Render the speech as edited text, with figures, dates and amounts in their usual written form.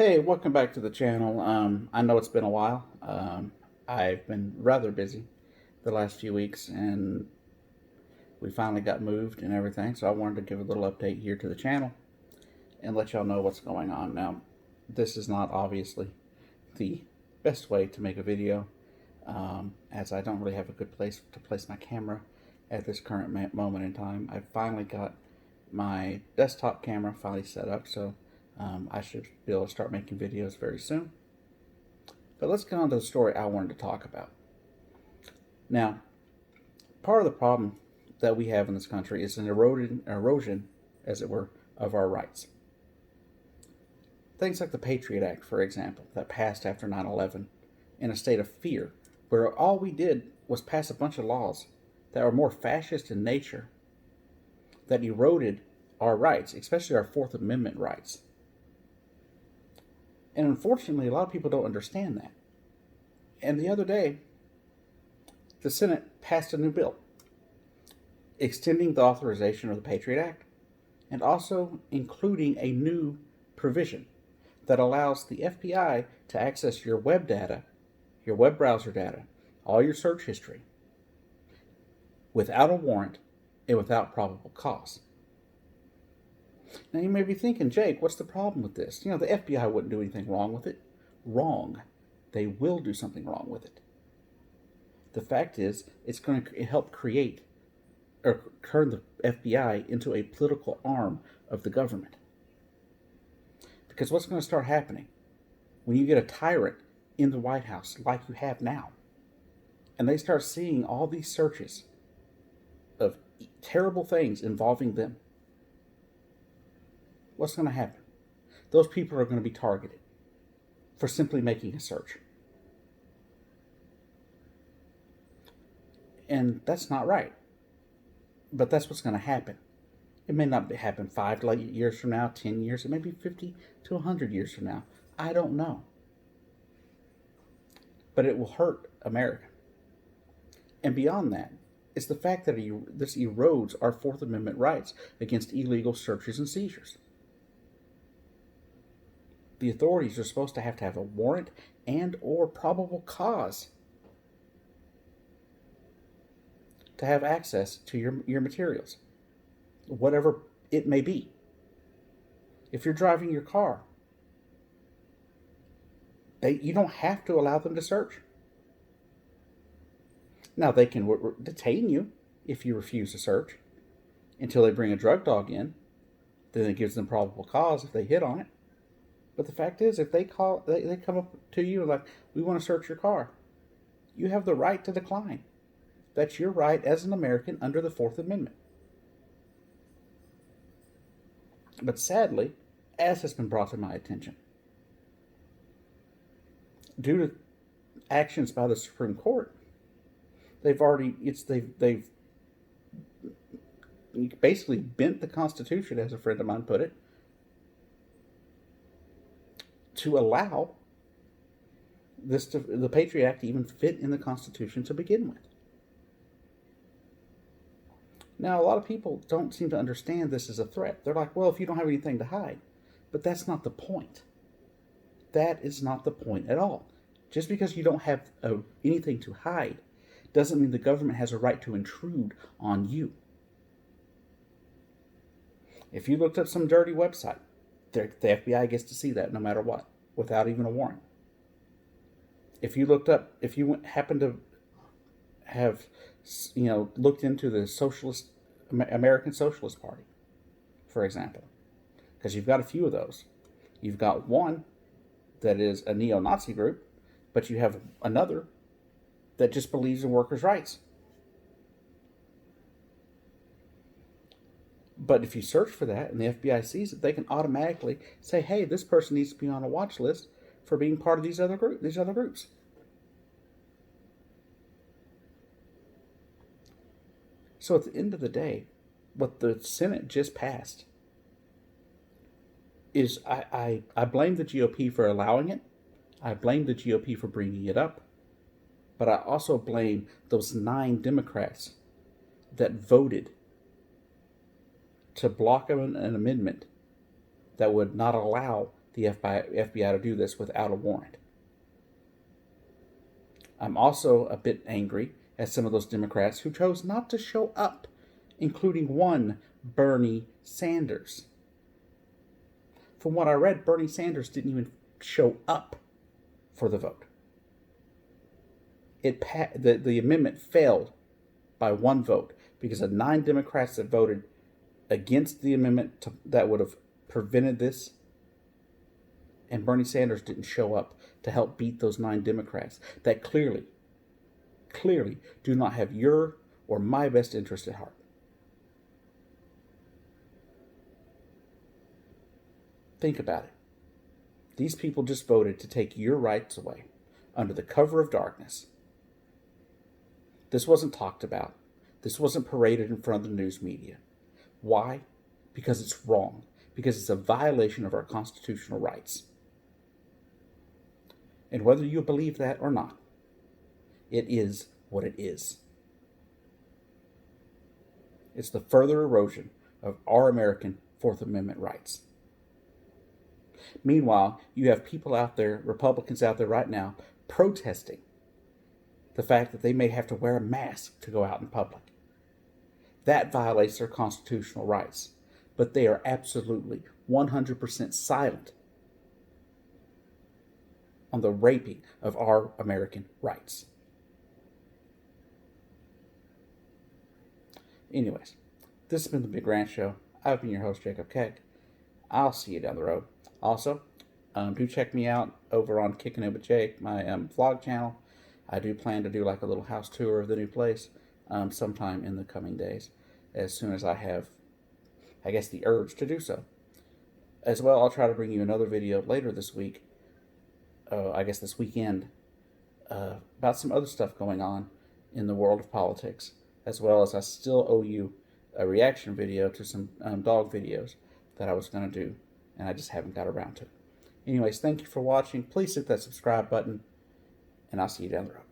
Hey, welcome back to the channel. I know it's been a while. I've been rather busy the last few weeks, and we finally got moved and everything, so I wanted to give a little update here to the channel and let y'all know what's going on. Now, this is not obviously the best way to make a video, as I don't really have a good place to place my camera at this current moment in time. I finally got my desktop camera finally set up, so I should be able to start making videos very soon. But let's get on to the story I wanted to talk about. Now, part of the problem that we have in this country is an erosion, as it were, of our rights. Things like the Patriot Act, for example, that passed after 9/11 in a state of fear, where all we did was pass a bunch of laws that were more fascist in nature, that eroded our rights, especially our Fourth Amendment rights. And unfortunately, a lot of people don't understand that. And the other day, the Senate passed a new bill extending the authorization of the Patriot Act and also including a new provision that allows the FBI to access your web data, your web browser data, all your search history, without a warrant and without probable cause. Now you may be thinking, Jake, what's the problem with this? The FBI wouldn't do anything wrong with it. Wrong. They will do something wrong with it. The fact is, it's going to help create or turn the FBI into a political arm of the government. Because what's going to start happening when you get a tyrant in the White House like you have now, and they start seeing all these searches of terrible things involving them, what's going to happen? Those people are going to be targeted for simply making a search. And that's not right. But that's what's going to happen. It may not happen 5 years from now, 10 years, it may be 50 to 100 years from now. I don't know. But it will hurt America. And beyond that, it's the fact that this erodes our Fourth Amendment rights against illegal searches and seizures. The authorities are supposed to have a warrant and or probable cause to have access to your materials, whatever it may be. If you're driving your car, you don't have to allow them to search. Now, they can detain you if you refuse to search until they bring a drug dog in. Then it gives them probable cause if they hit on it. But the fact is, if they come up to you like, we want to search your car, you have the right to decline. That's your right as an American under the Fourth Amendment. But sadly, as has been brought to my attention, due to actions by the Supreme Court, they've basically bent the Constitution, as a friend of mine put it, to allow the Patriot Act to even fit in the Constitution to begin with. Now, a lot of people don't seem to understand this as a threat. They're like, well, if you don't have anything to hide. But that's not the point. That is not the point at all. Just because you don't have anything to hide doesn't mean the government has a right to intrude on you. If you looked up some dirty website, the FBI gets to see that no matter what, without even a warrant. If you happened to have, looked into the American Socialist Party, for example, because you've got a few of those. You've got one that is a neo-Nazi group, but you have another that just believes in workers' rights. But if you search for that and the FBI sees it, they can automatically say, hey, this person needs to be on a watch list for being part of these other groups. So at the end of the day, what the Senate just passed is, I blame the GOP for allowing it. I blame the GOP for bringing it up. But I also blame those 9 Democrats that voted to block an amendment that would not allow the the FBI to do this without a warrant. I'm also a bit angry at some of those Democrats who chose not to show up, including one, Bernie Sanders. From what I read, Bernie Sanders didn't even show up for the vote. The amendment failed by one vote because of 9 Democrats that voted against the amendment that would have prevented this. And Bernie Sanders didn't show up to help beat those 9 Democrats that clearly do not have your or my best interest at heart. Think about it. These people just voted to take your rights away under the cover of darkness. This wasn't talked about. This wasn't paraded in front of the news media. Why? Because it's wrong. Because it's a violation of our constitutional rights. And whether you believe that or not, it is what it is. It's the further erosion of our American Fourth Amendment rights. Meanwhile, you have people out there, Republicans out there right now, protesting the fact that they may have to wear a mask to go out in public. That violates their constitutional rights, but they are absolutely 100% silent on the raping of our American rights. Anyways, this has been the Big Rant Show. I've been your host, Jacob Keck. I'll see you down the road. Also, do check me out over on Kicking It with Jake, my vlog channel. I do plan to do like a little house tour of the new place sometime in the coming days, as soon as I have, I guess, the urge to do so. As well, I'll try to bring you another video later this week, I guess this weekend, about some other stuff going on in the world of politics, as well as I still owe you a reaction video to some dog videos that I was going to do, and I just haven't got around to it. Anyways, thank you for watching. Please hit that subscribe button, and I'll see you down the road.